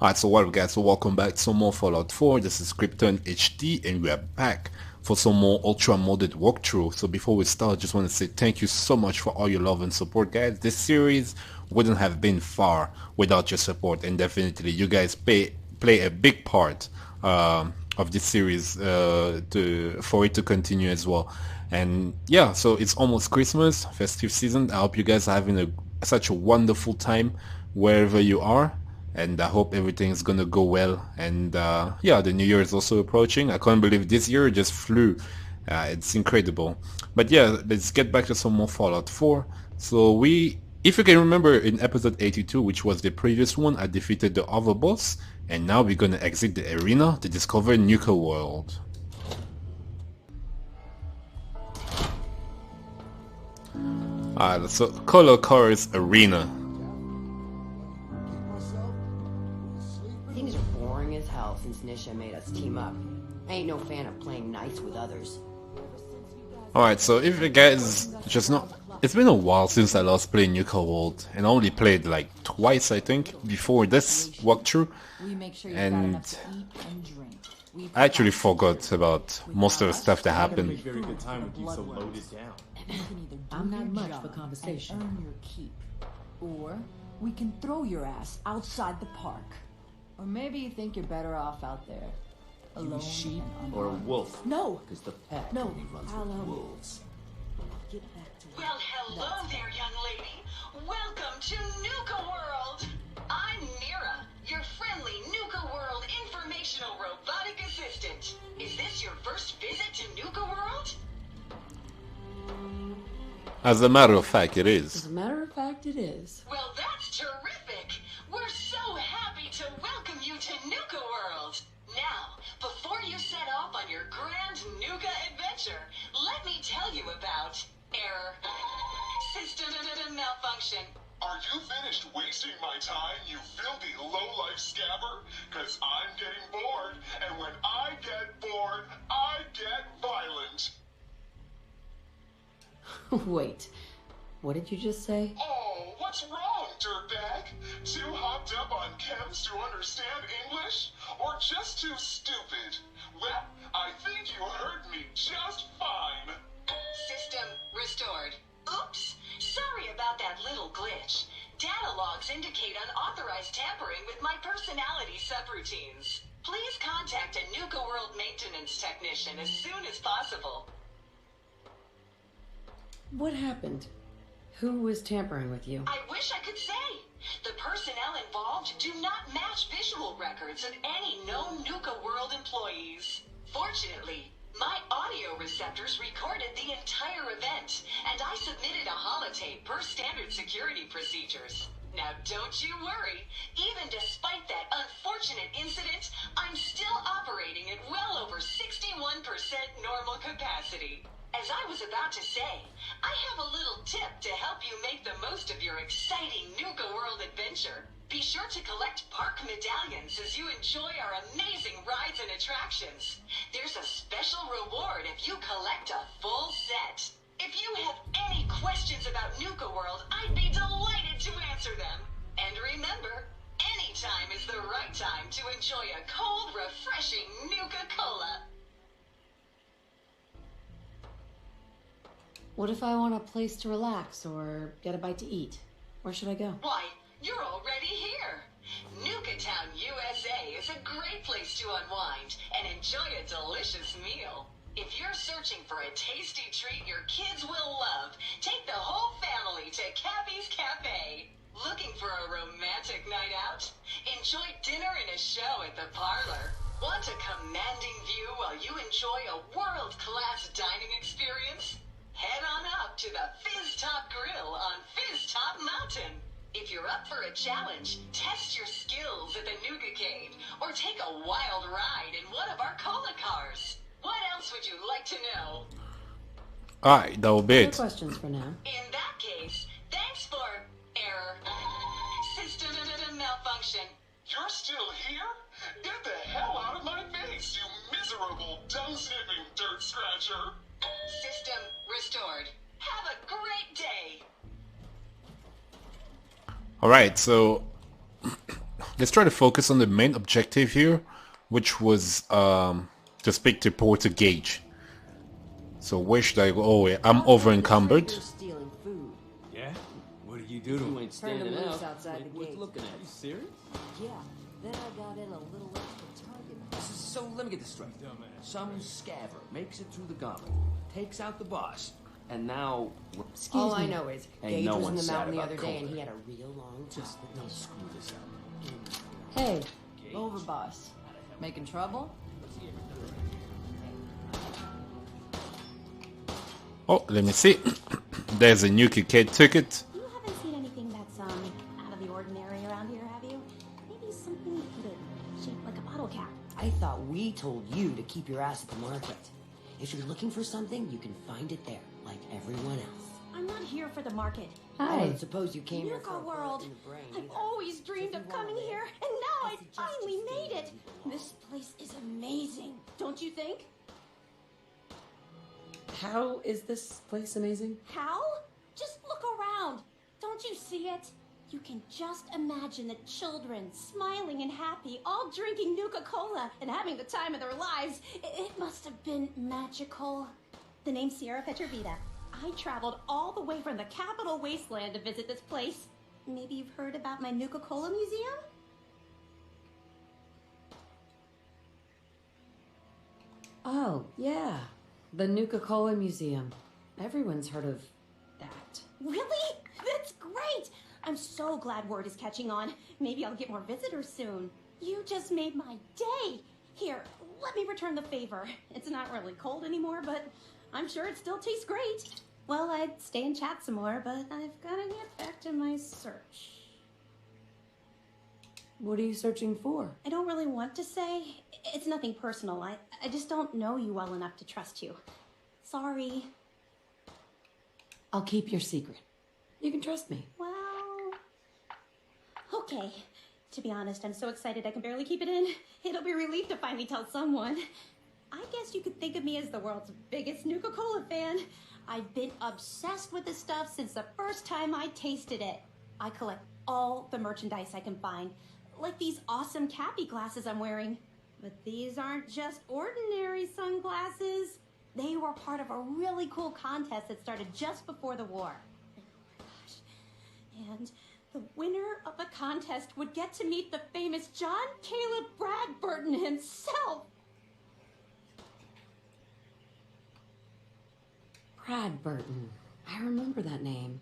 Alright, so what up guys, so welcome back to some more Fallout 4. This is Krypton HD and we are back for some more ultra modded walkthrough. So before we start, I just want to say thank you so much for all your love and support guys. This series wouldn't have been far without your support, and definitely you guys play a big part of this series for it to continue as well. And yeah, so it's almost Christmas, festive season. I hope you guys are having such a wonderful time wherever you are, and I hope everything's gonna go well. And yeah, the new year is also approaching. I can't believe this year just flew. It's incredible. But yeah, let's get back to some more Fallout 4. So if you can remember in episode 82, which was the previous one, I defeated the other boss, and now we're gonna exit the arena to discover Nuka World. So Color Cars Arena. Things are boring as hell since Nisha made us team up. I ain't no fan of playing nice with others. Alright, so if you guys just not... It's been a while since I last played Nuka World, and I only played like twice I think before this walkthrough, and I actually forgot about most of the stuff that happened. Very good time with you so loaded down. I'm not much for conversation. Earn your keep. Or we can throw your ass outside the park. Or maybe you think you're better off out there. Alone Sheep and or a unarmed. wolf? No! Because the pet No, only runs I'll, with wolves. Get back to work. Well, hello there, young lady. Welcome to Nuka World. I'm Mira, your friendly Nuka World informational robotic assistant. Is this your first visit to Nuka World? As a matter of fact, it As is. a matter of fact, it is. Well, that's terrific. We're so happy to welcome you to Nuka World. Now, before you set off on your grand Nuka adventure, let me tell you about error, system malfunction. Are you finished wasting my time, you filthy low-life scabber? Cause I'm getting bored, and when I get bored, I get violent. Wait, what did you just say? Oh, what's wrong, dirtbag? Too hopped up on chems to understand English? Or just too stupid? Well, I think you heard me just fine. System restored. Oops, sorry about that little glitch. Data logs indicate unauthorized tampering with my personality subroutines. Please contact a Nuka World maintenance technician as soon as possible. What happened? Who was tampering with you? I wish I could say. The personnel involved do not match visual records of any known Nuka World employees. Fortunately, my audio receptors recorded the entire event, and I submitted a holotape per standard security procedures. Now don't you worry, even despite that unfortunate incident, I'm still operating at well over 61% normal capacity. As I was about to say, I have a little tip to help you make the most of your exciting Nuka World adventure. Be sure to collect park medallions as you enjoy our amazing rides and attractions. There's a special reward if you collect a full set. If you have any questions about Nuka World, I'd be delighted to answer them. And remember, any time is the right time to enjoy a cold, refreshing Nuka-Cola. What if I want a place to relax or get a bite to eat? Where should I go? Why, you're already here. Nuka Town, USA is a great place to unwind and enjoy a delicious meal. If you're searching for a tasty treat your kids will love, take the whole family to Cappy's Cafe. Looking for a romantic night out? Enjoy dinner and a show at the parlor. Want a commanding view while you enjoy a world-class dining experience? Head on up to the Fizz Top Grill on Fizz Top Mountain. If you're up for a challenge, test your skills at the Nougacade, or take a wild ride in one of our cola cars. What else would you like to know? Alright, that will be No it. questions for now. In that case, thanks for error. System malfunction. You're still here? Get the hell out of my face, you miserable, dung-sniffing dirt scratcher. System restored. Have a great day. Alright, so let's try to focus on the main objective here, which was to speak to Porter Gage. So where should I go? Oh, yeah, I'm over encumbered. You're stealing food. Yeah? What did you do to him? You ain't Turn the standing moose out. outside the What's gate. looking at? You serious? Yeah. Then I got in a little extra target. So let me get this straight. Some scaver makes it through the gauntlet, takes out the boss, and now All I know is Ain't Gage no was one in the sad mountain the about other day and Coulter. he had a real long talk just with don't me. screw this up. Hey, overboss. Making trouble? Oh, let me see. There's a new kid ticket. You haven't seen anything that's out of the ordinary around here, have you? Maybe something shaped like a bottle cap. I thought we told you to keep your ass at the market. If you're looking for something, you can find it there, like everyone else. I'm not here for the market. I Hi. don't suppose you came here for a Nuka bullet World. in the brain I've either. always dreamed So of if you coming wanna here, live, and now I I suggest finally you stay made it. where you This place is amazing, don't you think? How is this place amazing? How? Just look around. Don't you see it? You can just imagine the children smiling and happy, all drinking Nuka-Cola and having the time of their lives. It must have been magical. The name's Sierra Petrovita. I traveled all the way from the capital wasteland to visit this place. Maybe you've heard about my Nuka-Cola museum? Oh, yeah. The Nuka-Cola Museum. Everyone's heard of that. Really? That's great! I'm so glad word is catching on. Maybe I'll get more visitors soon. You just made my day. Here, let me return the favor. It's not really cold anymore, but I'm sure it still tastes great. Well, I'd stay and chat some more, but I've got to get back to my search. What are you searching for? I don't really want to say. It's nothing personal. I just don't know you well enough to trust you. Sorry. I'll keep your secret. You can trust me. Well... Okay. To be honest, I'm so excited I can barely keep it in. It'll be a relief to finally tell someone. I guess you could think of me as the world's biggest Nuka-Cola fan. I've been obsessed with this stuff since the first time I tasted it. I collect all the merchandise I can find, like these awesome Cappy glasses I'm wearing. But these aren't just ordinary sunglasses. They were part of a really cool contest that started just before the war. Oh my gosh. And the winner of the contest would get to meet the famous John Caleb Bradburton himself. Bradburton. I remember that name.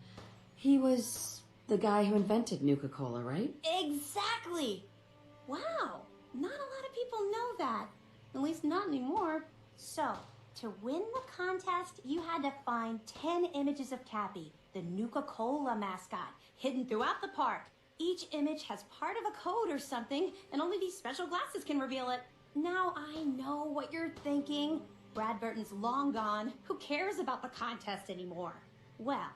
He was the guy who invented Nuka-Cola, right? Exactly. Wow. Not a lot of people know that. At least not anymore. So, to win the contest, you had to find 10 images of Cappy, the Nuka-Cola mascot, hidden throughout the park. Each image has part of a code or something, and only these special glasses can reveal it. Now I know what you're thinking. Bradburton's long gone. Who cares about the contest anymore? Well,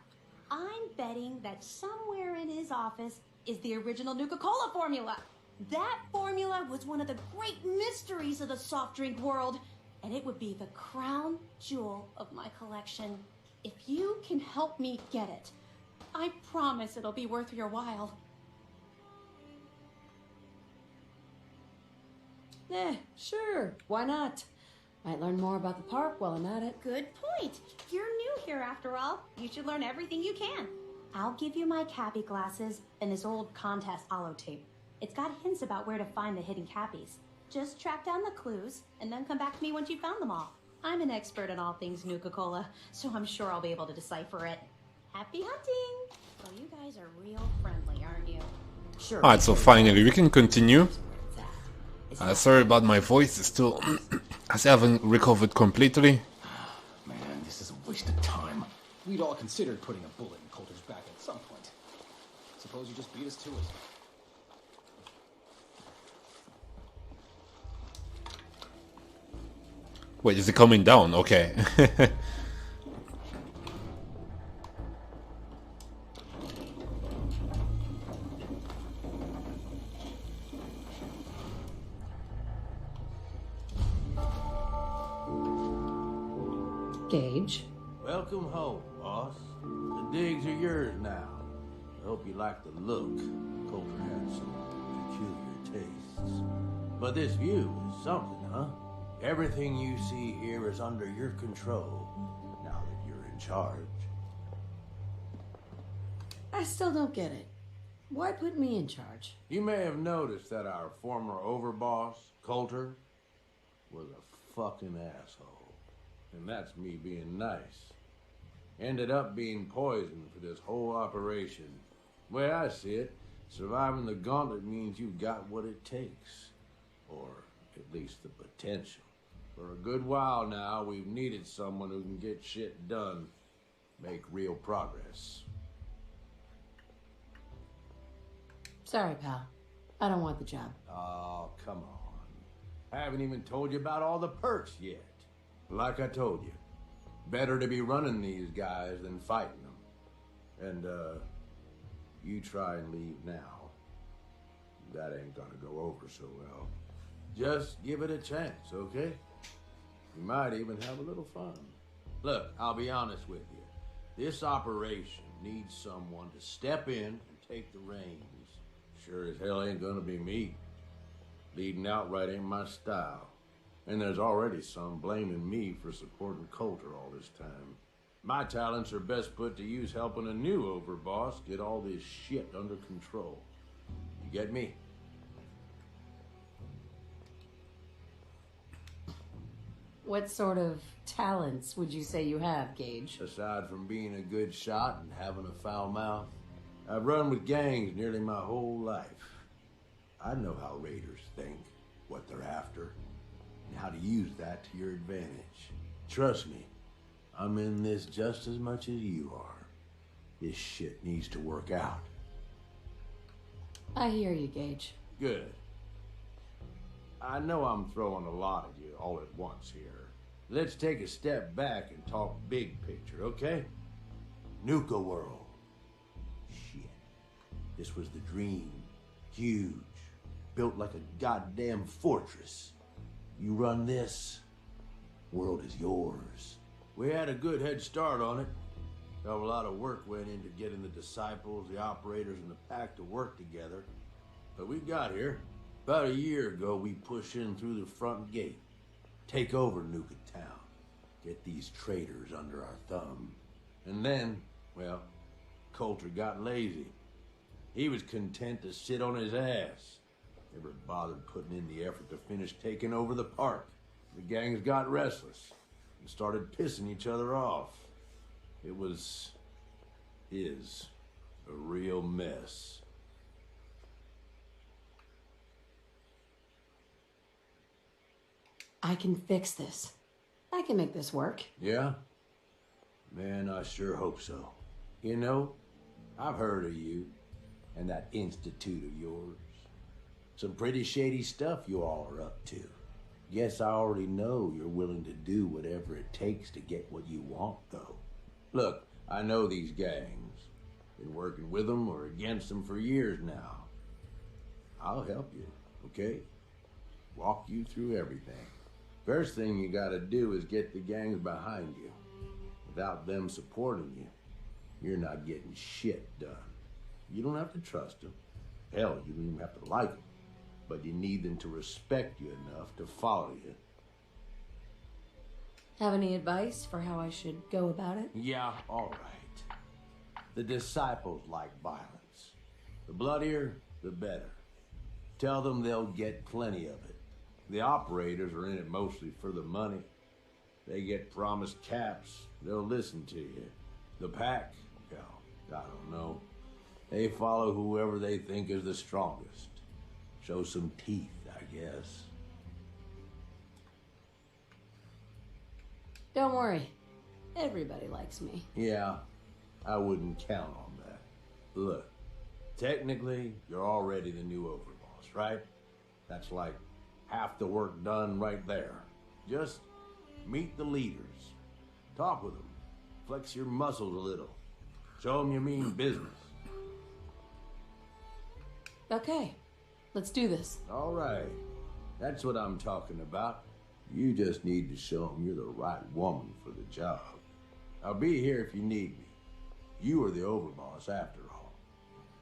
I'm betting that somewhere in his office is the original Nuka-Cola formula. That formula was one of the great mysteries of the soft drink world, and it would be the crown jewel of my collection. If you can help me get it, I promise it'll be worth your while. Sure. Why not? Might learn more about the park while I'm at it. Good point. You're new here after all. You should learn everything you can. I'll give you my Cappy glasses and this old contest holotape. It's got hints about where to find the hidden Cappies. Just track down the clues and then come back to me once you've found them all. I'm an expert in all things Nuka-Cola, so I'm sure I'll be able to decipher it. Happy hunting! Well, you guys are real friendly, aren't you? Sure. Alright, so finally we can continue. Sorry about my voice, it's still... I still haven't recovered completely. Man, this is a waste of time. We'd all considered putting a bullet in Coulter's back at some point. Suppose you just beat us to it. Wait, is it coming down? Okay. Gage. Welcome home, boss. The digs are yours now. I hope you like the look. Coulter had some peculiar tastes. But this view is something, huh? Everything you see here is under your control, now that you're in charge. I still don't get it. Why put me in charge? You may have noticed that our former overboss, Coulter, was a fucking asshole. And that's me being nice. Ended up being poisoned for this whole operation. The way I see it, surviving the gauntlet means you've got what it takes. Or at least the potential. For a good while now, we've needed someone who can get shit done. Make real progress. Sorry, pal. I don't want the job. Oh, come on. I haven't even told you about all the perks yet. Like I told you, better to be running these guys than fighting them. And, you try and leave now. That ain't gonna go over so well. Just give it a chance, okay? You might even have a little fun. Look, I'll be honest with you. This operation needs someone to step in and take the reins. Sure as hell ain't gonna be me. Leading outright ain't my style. And there's already some blaming me for supporting Coulter all this time. My talents are best put to use helping a new overboss get all this shit under control. You get me? What sort of talents would you say you have, Gage? Aside from being a good shot and having a foul mouth, I've run with gangs nearly my whole life. I know how raiders think, what they're after, and how to use that to your advantage. Trust me, I'm in this just as much as you are. This shit needs to work out. I hear you, Gage. Good. I know I'm throwing a lot at you all at once here. Let's take a step back and talk big picture, okay? Nuka World. Shit. This was the dream. Huge. Built like a goddamn fortress. You run this, world is yours. We had a good head start on it. A lot of work went into getting the disciples, the operators, and the pack to work together. But we got here. About a year ago, we pushed in through the front gate. Take over Nuka Town. Get these traitors under our thumb. And then, well, Coulter got lazy. He was content to sit on his ass. Never bothered putting in the effort to finish taking over the park. The gangs got restless and started pissing each other off. It is a real mess. I can fix this. I can make this work. Yeah? Man, I sure hope so. You know, I've heard of you and that institute of yours. Some pretty shady stuff you all are up to. Guess I already know you're willing to do whatever it takes to get what you want, though. Look, I know these gangs. Been working with them or against them for years now. I'll help you, okay? Walk you through everything. First thing you gotta do is get the gangs behind you. Without them supporting you, you're not getting shit done. You don't have to trust them. Hell, you don't even have to like them. But you need them to respect you enough to follow you. Have any advice for how I should go about it? Yeah, all right. The disciples like violence. The bloodier, the better. Tell them they'll get plenty of it. The operators are in it mostly for the money. They get promised caps, they'll listen to you. The pack, well, I don't know. They follow whoever they think is the strongest. Show some teeth, I guess. Don't worry. Everybody likes me. Yeah, I wouldn't count on that. Look, technically, you're already the new overboss, right? That's like half the work done right there. Just meet the leaders. Talk with them. Flex your muscles a little. Show them you mean business. Okay, let's do this. All right. That's what I'm talking about. You just need to show them you're the right woman for the job. I'll be here if you need me. You are the overboss after all.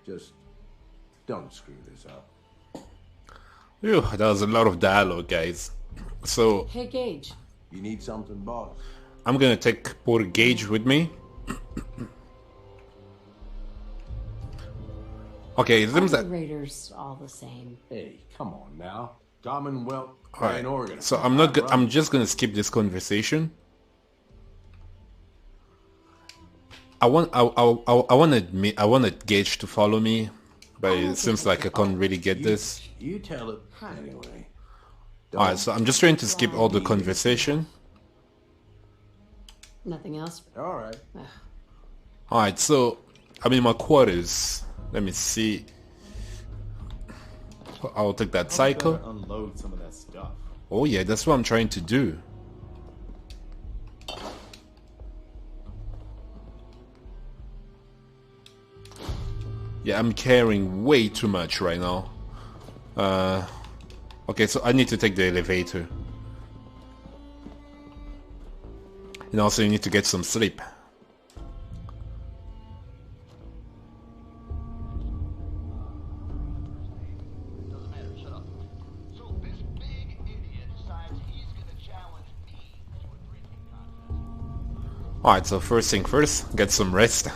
Just don't screw this up. Phew, that was a lot of dialogue, guys. So Hey, Gage. You need something, boss? I'm gonna take Porter Gage with me. Okay, it seems Are the that. Raiders all the same? Hey, come on now. Commonwealth, Alright, and Oregon. so I'm not. I'm just gonna skip this conversation. I want. I want to admit. I wanted Gage to follow me, but it seems like I can't really get this. You tell it anyway. Alright, so I'm just trying to skip all the conversation. Nothing else? All right. Alright, so I'm in my quarters. Let me see. I'll take that cycle. Unload some of that stuff. Oh yeah, that's what I'm trying to do. Yeah, I'm carrying way too much right now. Okay, so I need to take the elevator. And also you need to get some sleep. Alright, so first thing first, get some rest.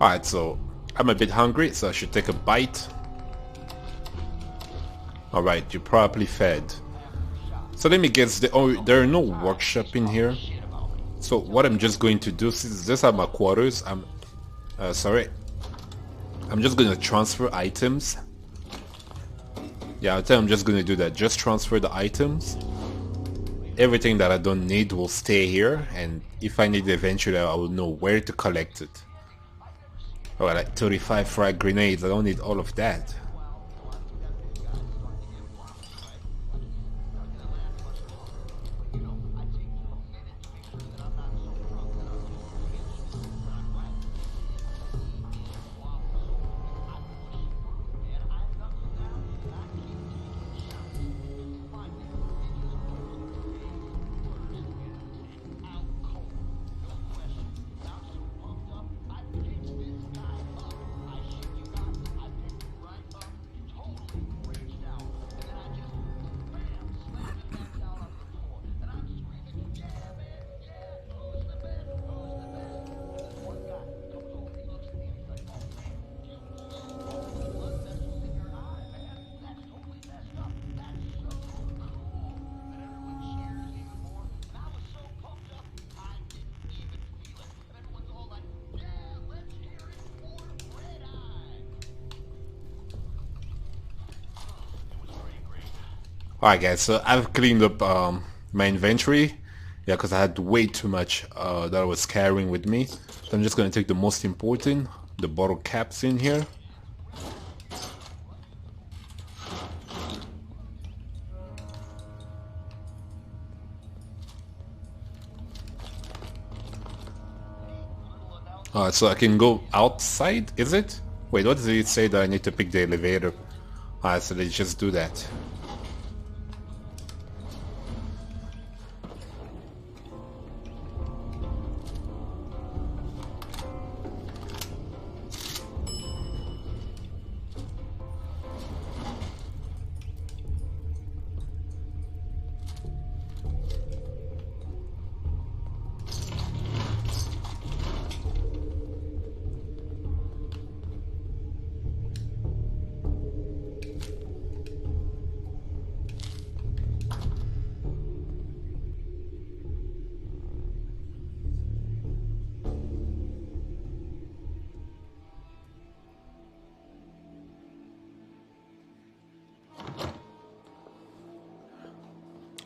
Alright, so I'm a bit hungry, so I should take a bite. Alright, you're properly fed. So let me guess, there are no workshop in here. So what I'm just going to do, since these are my quarters, I'm just gonna transfer items. Yeah, I think I'm just gonna do that. Just transfer the items. Everything that I don't need will stay here, and if I need it eventually, I will know where to collect it. Alright, like 35 frag grenades. I don't need all of that. Alright guys, so I've cleaned up my inventory. Yeah, because I had way too much that I was carrying with me. So I'm just going to take the most important, the bottle caps in here. Alright, so I can go outside, is it? Wait, what does it say that I need to pick the elevator? Alright, so let's just do that.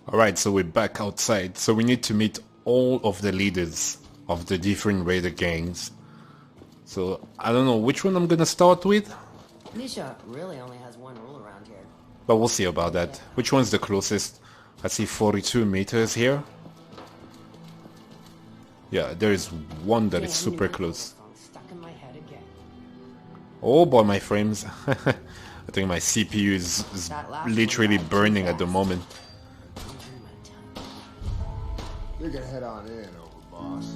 Alright, so we're back outside. So we need to meet all of the leaders of the different raider gangs. So I don't know which one I'm gonna start with. Nisha really only has one rule around here. But we'll see about that. Which one's the closest? I see 42 meters here. Yeah, there is one that is super close. Stuck in my head again. Oh boy, my frames. I think my CPU is literally burning at the moment. You can head on in, overboss.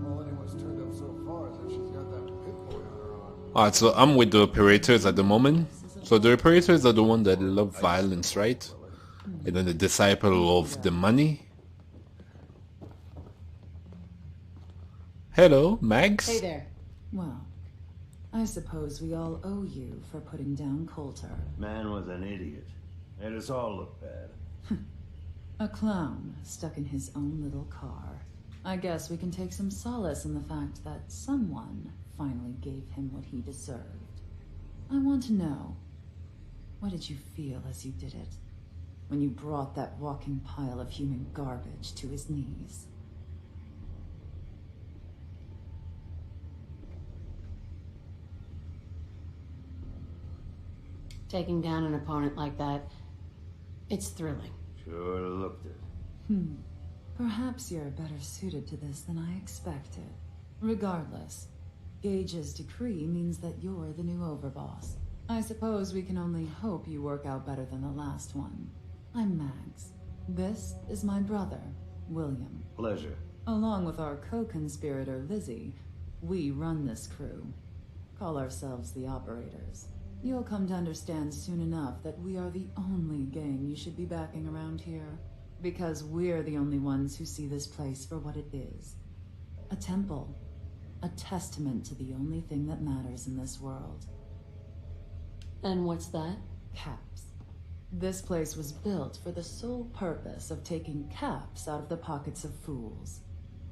All anyone's turned up so far is that she's got that pit boy on her arm. Alright, so I'm with the operators at the moment. So the operators are the one that love violence, right? And then the disciple of the money. Hello, Mags. Hey there. Well, I suppose we all owe you for putting down Coulter. Man was an idiot. Made us all look bad. A clown stuck in his own little car. I guess we can take some solace in the fact that someone finally gave him what he deserved. I want to know, what did you feel as you did it? When you brought that walking pile of human garbage to his knees? Taking down an opponent like that, it's thrilling. Sure looked it. Perhaps you're better suited to this than I expected. Regardless, Gage's decree means that you're the new overboss. I suppose we can only hope you work out better than the last one. I'm Mags. This is my brother, William. Pleasure. Along with our co-conspirator, Lizzie, we run this crew. Call ourselves the Operators. You'll come to understand soon enough that we are the only gang you should be backing around here. Because we're the only ones who see this place for what it is. A temple. A testament to the only thing that matters in this world. And what's that? Caps. This place was built for the sole purpose of taking caps out of the pockets of fools.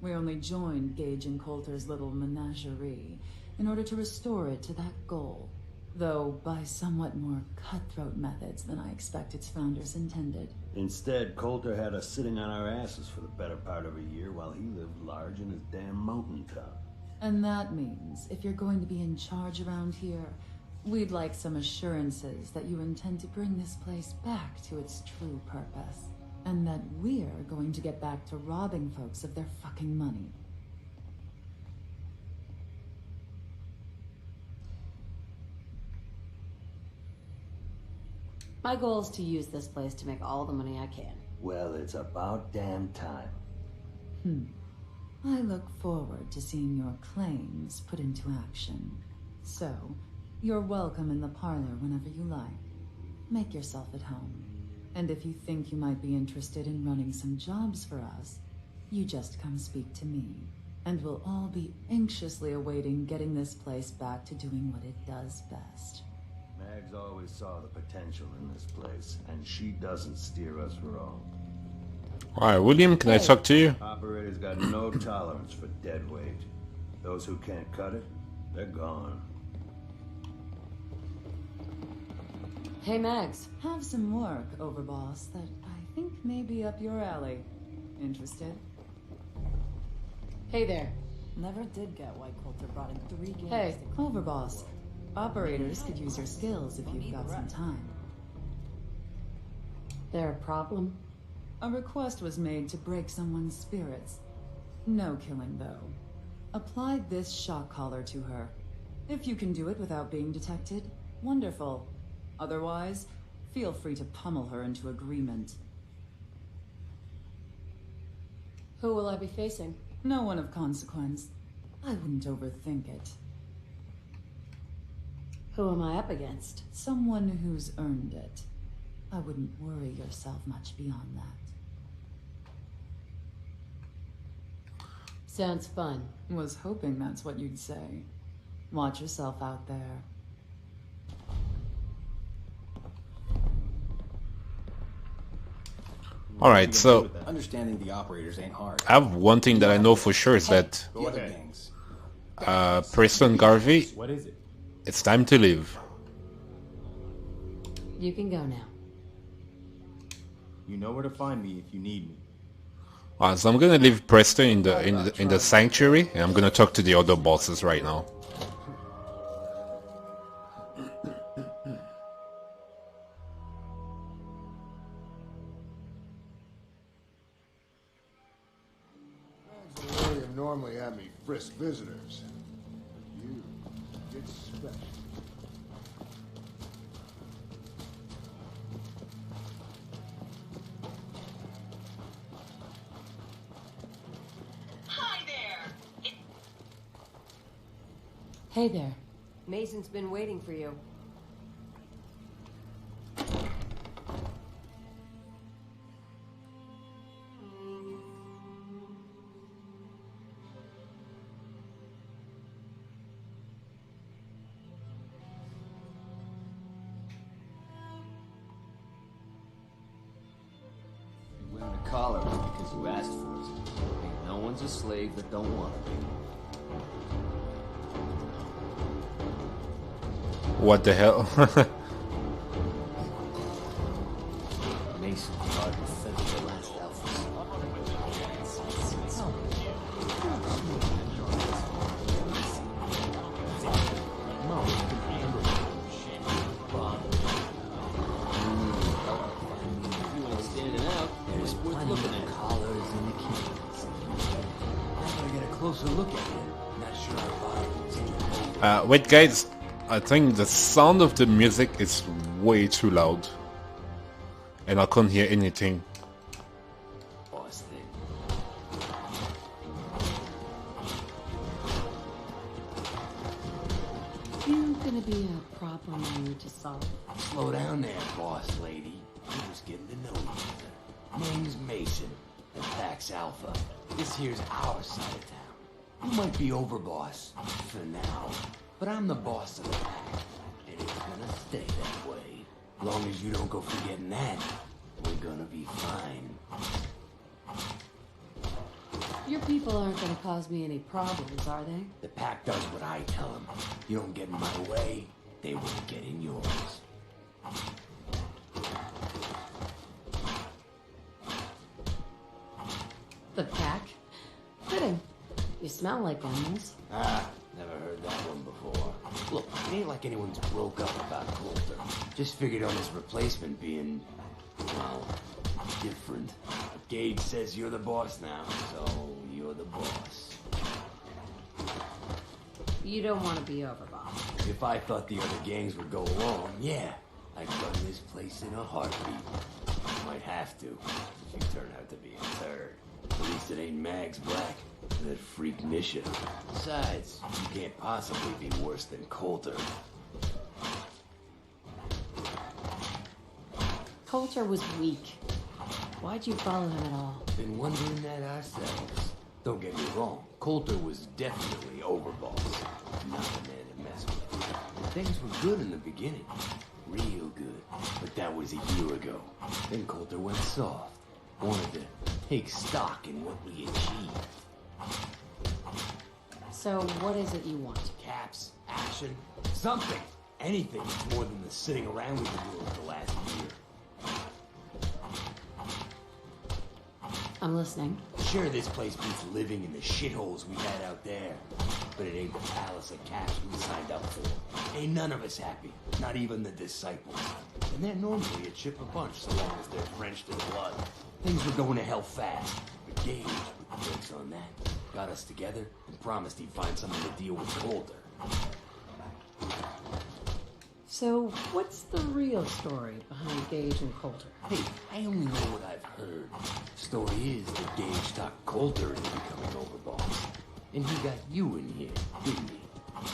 We only joined Gage and Coulter's little menagerie in order to restore it to that goal. Though by somewhat more cutthroat methods than I expect its founders intended. Instead, Coulter had us sitting on our asses for the better part of a year while he lived large in his damn mountaintop. And that means, if you're going to be in charge around here, we'd like some assurances that you intend to bring this place back to its true purpose. And that we're going to get back to robbing folks of their fucking money. My goal is to use this place to make all the money I can. Well, it's about damn time. I look forward to seeing your claims put into action. So, you're welcome in the parlor whenever you like. Make yourself at home. And if you think you might be interested in running some jobs for us, you just come speak to me. And we'll all be anxiously awaiting getting this place back to doing what it does best. Mags always saw the potential in this place, and she doesn't steer us wrong. Alright, William, can I talk to you? Operators got no tolerance for dead weight. Those who can't cut it, they're gone. Hey, Mags. Have some work, overboss, that I think may be up your alley. Interested? Hey there. Never did get why Coulter brought in 3 games. Hey, overboss. Operators could use your skills if you've got some time. There a problem? A request was made to break someone's spirits. No killing, though. Apply this shock collar to her. If you can do it without being detected, wonderful. Otherwise, feel free to pummel her into agreement. Who will I be facing? No one of consequence. I wouldn't overthink it. Who am I up against? Someone who's earned it. I wouldn't worry yourself much beyond that. Sounds fun. Was hoping that's what you'd say. Watch yourself out there. Alright, so understanding the operators ain't hard. I have one thing that I know for sure is that Preston Garvey, What is it? it's time to leave. You can go now. You know where to find me if you need me. So I'm gonna leave Preston in the sanctuary, and I'm gonna talk to the other bosses right now. William normally had me frisk visitors. You, it's special. Hey there. Mason's been waiting for you. You're wearing a collar because you asked for it. Ain't no one's a slave that don't want to be. What the hell? Mason tried to finish the last alphas. You ain't standing out. There's worth looking at. Collars and the keys. I gotta get a closer look at you. Not sure I buy it. Wait, guys. I think the sound of the music is way too loud. And I can't hear anything. Boss thing. You gonna be a problem I need to solve? Slow down there, boss lady. We're just getting to know each other. Name's Mason, the Pax Alpha. This here's our side of town. You might be overboss for now, but I'm the boss of the pack, and it's gonna stay that way. Long as you don't go forgetting that, we're gonna be fine. Your people aren't gonna cause me any problems, are they? The pack does what I tell them. You don't get in my way, they won't get in yours. The pack? Fitting. You smell like animals. Ah, never heard that one before. Look, it ain't like anyone's broke up about Coulter. Just figured on his replacement being, well, different. Gage says you're the boss now, so you're the boss. You don't want to be overboss. If I thought the other gangs would go along, yeah, I'd run this place in a heartbeat. Might have to, if you turn out to be a third. At least it ain't Mags Black, that freak Misha. Besides, you can't possibly be worse than Coulter. Coulter was weak. Why'd you follow him at all? Been wondering that ourselves. Don't get me wrong, Coulter was definitely overboss. Not a man to mess with. And things were good in the beginning. Real good. But that was a year ago. Then Coulter went soft. Wanted to take stock in what we achieved. So what is it you want? Caps, action, something. Anything that's more than the sitting around we've been doing for the last year. I'm listening. Sure, this place beats living in the shitholes we had out there. But it ain't the palace of cash we signed up for. Ain't none of us happy. Not even the disciples. And they're normally a chip a bunch so long as they're drenched in blood. Things were going to hell fast. But Gage, with the brakes on that, got us together and promised he'd find something to deal with Coulter. So what's the real story behind Gage and Coulter? Hey, I only know what I've heard. Story is that Gage talked Coulter into becoming overboss. And he got you in here, didn't he?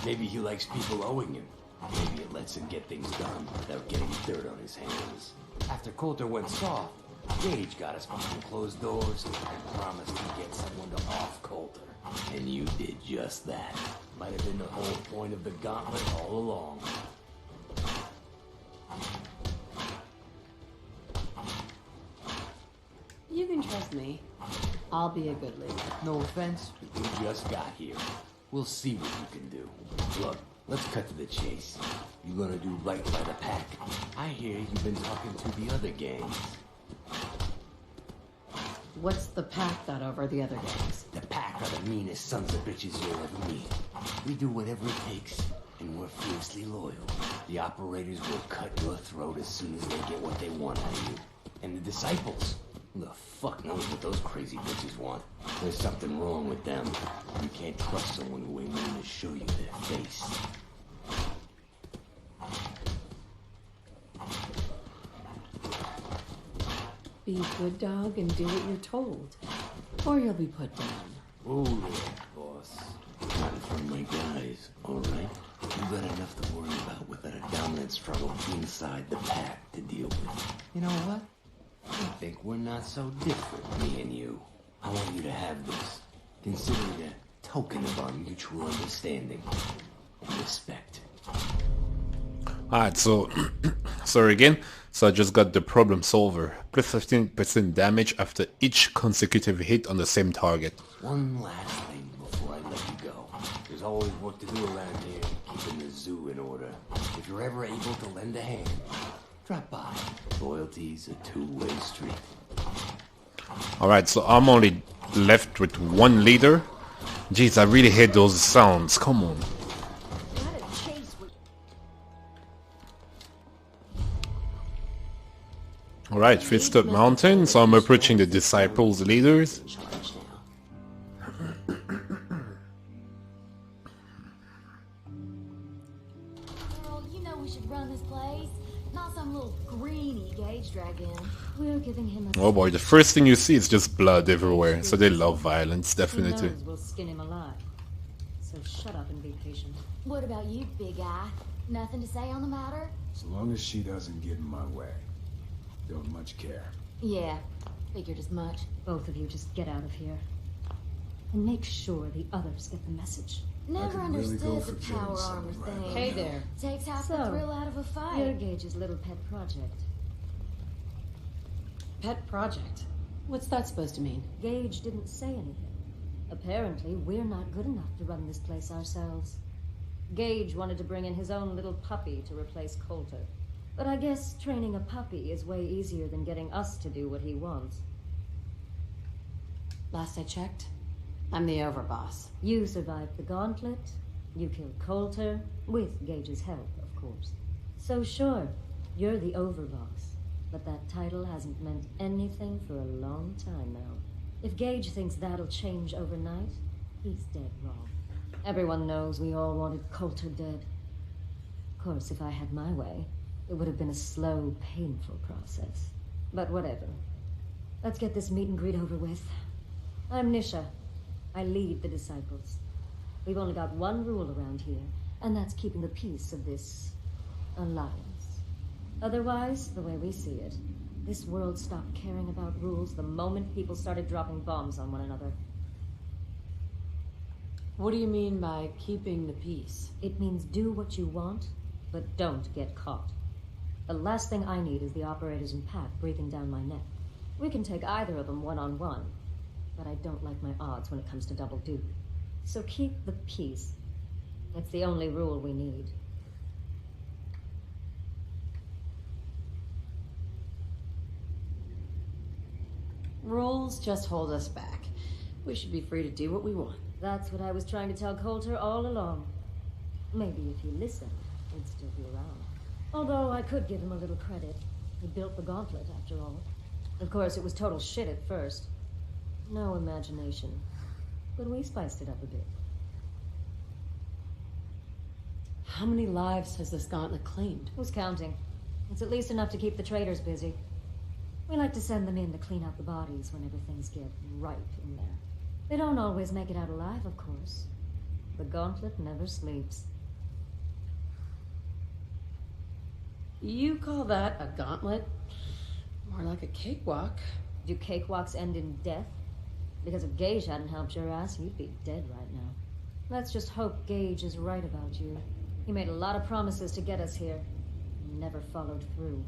Maybe he likes people owing him. Maybe it lets him get things done without getting dirt on his hands. After Coulter went soft, Gage got us behind closed doors and promised he'd get someone to off Coulter. And you did just that. Might have been the whole point of the gauntlet all along. You can trust me. I'll be a good leader. No offense, but you just got here. We'll see what you can do. Look, let's cut to the chase. You gonna do right by the pack? I hear you've been talking to the other gangs. What's the pack got over the other gangs? The pack are the meanest sons of bitches you'll ever meet. We do whatever it takes, and we're fiercely loyal. The operators will cut your throat as soon as they get what they want out of you. And the disciples? Who the fuck knows what those crazy bitches want? There's something wrong with them. You can't trust someone who ain't willing to show you their face. Be a good dog and do what you're told. Or you'll be put down. Oh, yeah, boss. Not from my guys, all right? struggle inside the pack to deal with. You know what? I think we're not so different, me and you. I want you to have this. Consider it a token of our mutual understanding and respect. Alright, so sorry again. So I just got the problem solver. Plus 15% damage after each consecutive hit on the same target. One last thing before I let you go. There's always work to do around here, keeping the zoo in order. If you're ever able to lend a hand, drop by. Loyalty's a two-way street. Alright, so I'm only left with one leader. Jeez, I really hate those sounds. Come on. Alright, Fist Up Mountain, so I'm approaching the Disciples leaders. Girl, you know we should run this place. Not some little greeny Gage dragon. We're giving him a... Oh boy, the first thing you see is just blood everywhere, so they love violence, Who definitely. knows, we'll skin him alive. So shut up and be patient. What about you, big guy? Nothing to say on the matter? So long as she doesn't get in my way. Don't much care. Yeah, figured as much. Both of you just get out of here. And make sure the others get the message. Never could really go understood the for power getting armor something right thing. Hey there. Takes half the So, thrill out of a fight. You're Gage's little pet project. Pet project? What's that supposed to mean? Gage didn't say anything. Apparently, we're not good enough to run this place ourselves. Gage wanted to bring in his own little puppy to replace Coulter. But I guess training a puppy is way easier than getting us to do what he wants. Last I checked, I'm the overboss. You survived the gauntlet. You killed Coulter, with Gage's help, of course. So sure, you're the overboss. But that title hasn't meant anything for a long time now. If Gage thinks that'll change overnight, he's dead wrong. Everyone knows we all wanted Coulter dead. Of course, if I had my way, it would have been a slow, painful process. But whatever. Let's get this meet and greet over with. I'm Nisha. I lead the Disciples. We've only got one rule around here, and that's keeping the peace of this alliance. Otherwise, the way we see it, this world stopped caring about rules the moment people started dropping bombs on one another. What do you mean by keeping the peace? It means do what you want, but don't get caught. The last thing I need is the operators in Pack breathing down my neck. We can take either of them one-on-one, but I don't like my odds when it comes to double duty. So keep the peace. It's the only rule we need. Rules just hold us back. We should be free to do what we want. That's what I was trying to tell Coulter all along. Maybe if he listened, he'd still be around. Although I could give him a little credit. He built the gauntlet, after all. Of course, it was total shit at first. No imagination. But we spiced it up a bit. How many lives has this gauntlet claimed? Who's counting? It's at least enough to keep the traders busy. We like to send them in to clean out the bodies whenever things get ripe in there. They don't always make it out alive, of course. The gauntlet never sleeps. You call that a gauntlet? More like a cakewalk. Do cakewalks end in death? Because if Gage hadn't helped your ass, you'd be dead right now. Let's just hope Gage is right about you. He made a lot of promises to get us here. Never followed through.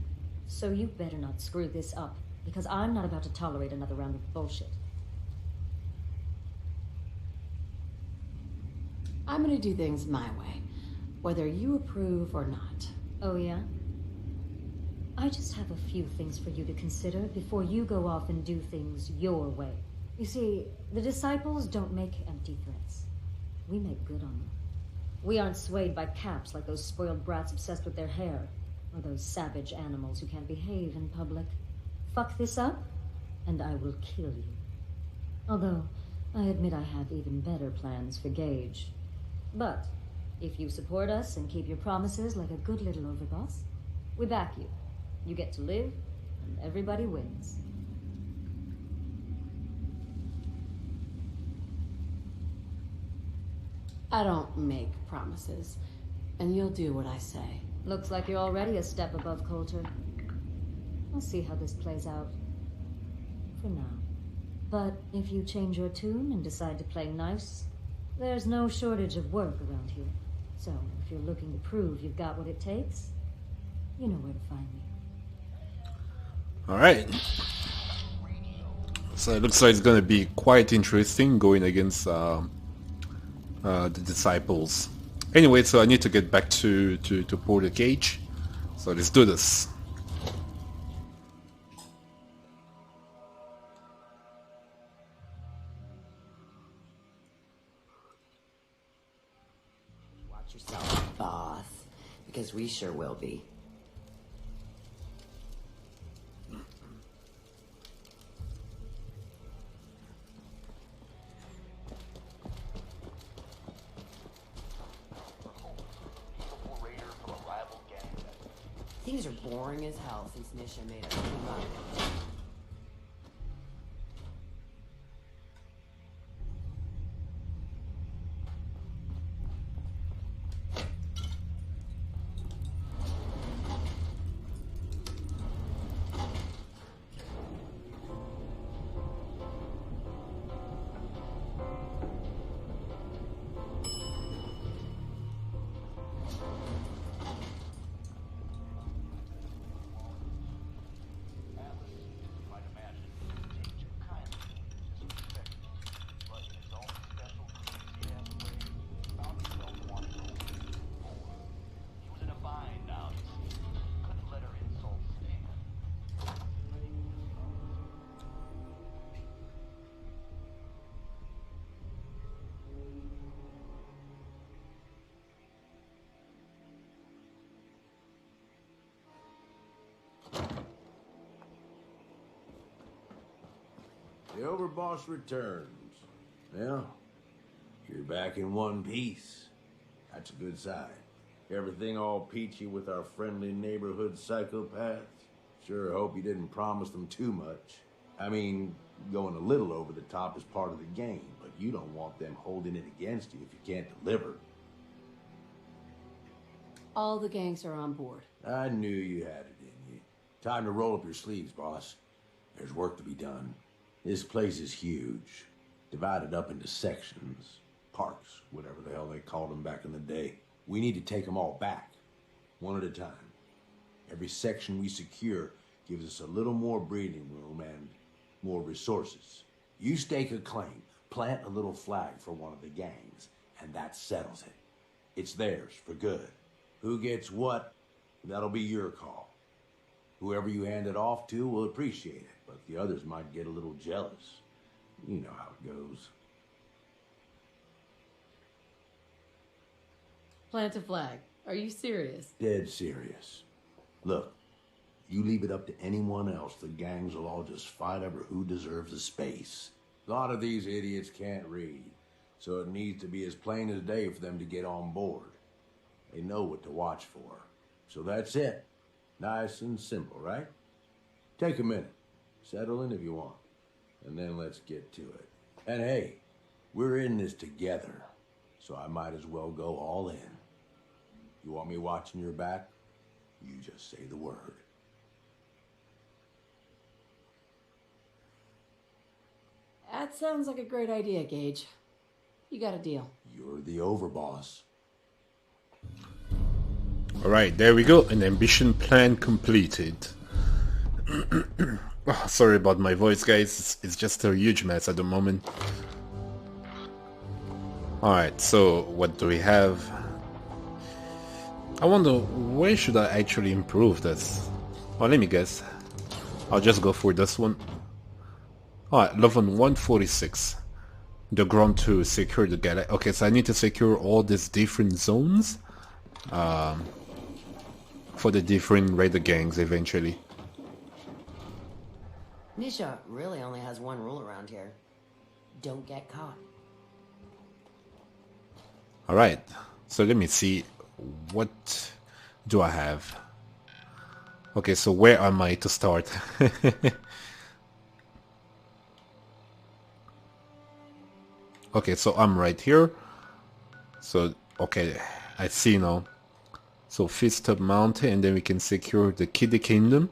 So you better not screw this up, because I'm not about to tolerate another round of bullshit. I'm gonna do things my way, whether you approve or not. Oh, yeah? I just have a few things for you to consider before you go off and do things your way. You see, the Disciples don't make empty threats. We make good on them. We aren't swayed by caps like those spoiled brats obsessed with their hair, or those savage animals who can't behave in public. Fuck this up, and I will kill you. Although, I admit I have even better plans for Gage. But, if you support us and keep your promises like a good little overboss, we back you. You get to live, and everybody wins. I don't make promises, and you'll do what I say. Looks like you're already a step above Coulter. We'll see how this plays out. For now. But if you change your tune and decide to play nice, there's no shortage of work around here. So, if you're looking to prove you've got what it takes, you know where to find me. Alright. So it looks like it's gonna be quite interesting going against the disciples. Anyway, so I need to get back to Porter Cage. So let's do this. Watch yourself, boss, because we sure will be. Things are boring as hell since Nisha made us team up. The overboss returns. Well, you're back in one piece. That's a good sign. Everything all peachy with our friendly neighborhood psychopaths? Sure hope you didn't promise them too much. I mean, going a little over the top is part of the game, but you don't want them holding it against you if you can't deliver. All the gangs are on board. I knew you had it in you. Time to roll up your sleeves, boss. There's work to be done. This place is huge, divided up into sections, parks, whatever the hell they called them back in the day. We need to take them all back, one at a time. Every section we secure gives us a little more breathing room and more resources. You stake a claim, plant a little flag for one of the gangs, and that settles it. It's theirs for good. Who gets what, that'll be your call. Whoever you hand it off to will appreciate it, but the others might get a little jealous. You know how it goes. Plant a flag. Are you serious? Dead serious. Look, you leave it up to anyone else, the gangs will all just fight over who deserves the space. A lot of these idiots can't read, so it needs to be as plain as day for them to get on board. They know what to watch for. So that's it. Nice and simple, right? Take a minute. Settle in if you want. And then let's get to it. And hey, we're in this together, so I might as well go all in. You want me watching your back? You just say the word. That sounds like a great idea, Gage. You got a deal. You're the overboss. Alright, there we go. An ambition plan completed. Oh, sorry about my voice, guys. It's just a huge mess at the moment. Alright, so what do we have? I wonder, where should I actually improve this? Oh, let me guess. I'll just go for this one. Alright, level 146. The ground to secure the galaxy. Okay, so I need to secure all these different zones. For the different raider gangs eventually. Nisha really only has one rule around here. Don't get caught. Alright, so let me see. What do I have? Okay, so where am I to start? Okay, so I'm right here. So, okay, I see now. So Fist Up Mountain, and then we can secure the Kitty Kingdom.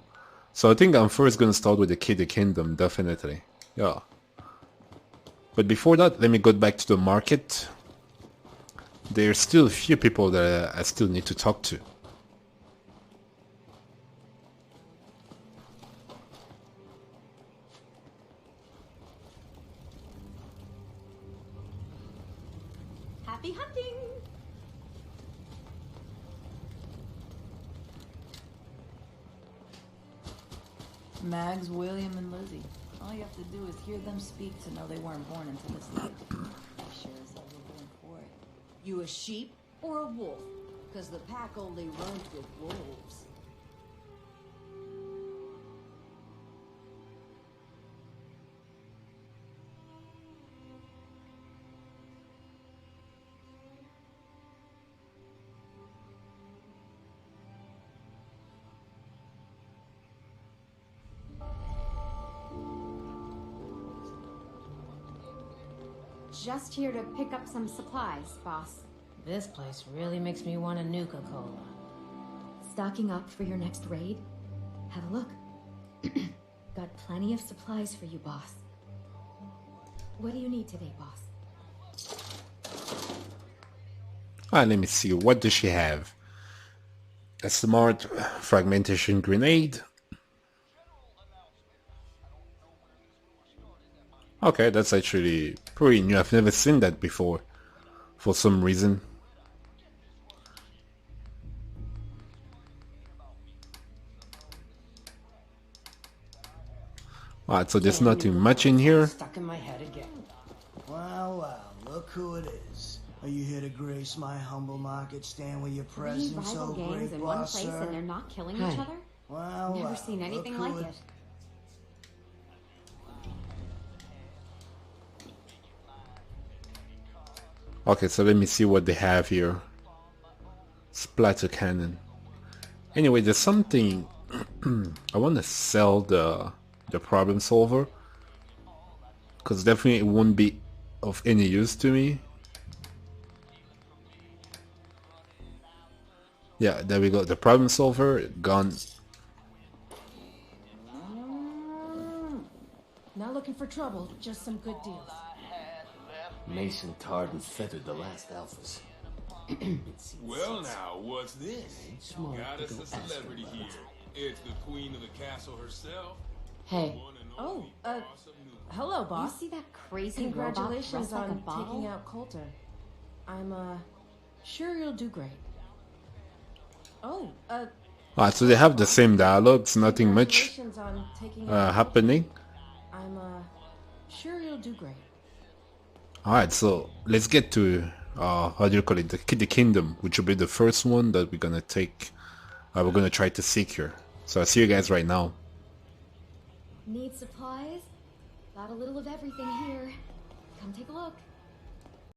So I think I'm first gonna start with the Kitty Kingdom, definitely. Yeah. But before that, let me go back to the market. There's still a few people that I still need to talk to. Happy hunting! Mags, William, and Lizzie. All you have to do is hear them speak to know they weren't born into this life. Sure as hell we're born for it. You a sheep or a wolf? Because the pack only runs with wolves. Just here to pick up some supplies, boss. This place really makes me want a Nuka-Cola. Stocking up for your next raid? Have a look. Got plenty of supplies for you, boss. What do you need today, boss? Alright, let me see. What does she have? A smart fragmentation grenade. Okay, that's actually pretty new. I've never seen that before for some reason. Alright, so there's nothing much in here. Stuck in my head again. Well, well, look who it is. Are you here to grace my humble market stand with your presence, Rival oh gangs great in one boss, place sir? and they're not killing each other? Well, Never well, seen anything look who like it. Okay, so let me see what they have here. Splatter cannon. Anyway, there's something I want to sell the problem solver, because definitely it won't be of any use to me. Yeah, there we go. The problem solver gone. Not looking for trouble, just some good deals. Mason tarred and feathered the last alphas. Well now, what's this? Smart Got to us go a ask celebrity her here. about It's the queen of the castle herself. Hey. Oh, hello, boss. You see that crazy robot Congratulations dressed like a on bottle? taking out Coulter. I'm, sure you'll do great. Oh, Alright, so they have the same dialogues, nothing much congratulations on taking out happening. I'm, sure you'll do great. Alright, so let's get to how do you call it, the kingdom, which will be the first one that we're gonna take. We're gonna try to secure. So I'll see you guys right now. Need supplies? Got a little of everything here. Come take a look.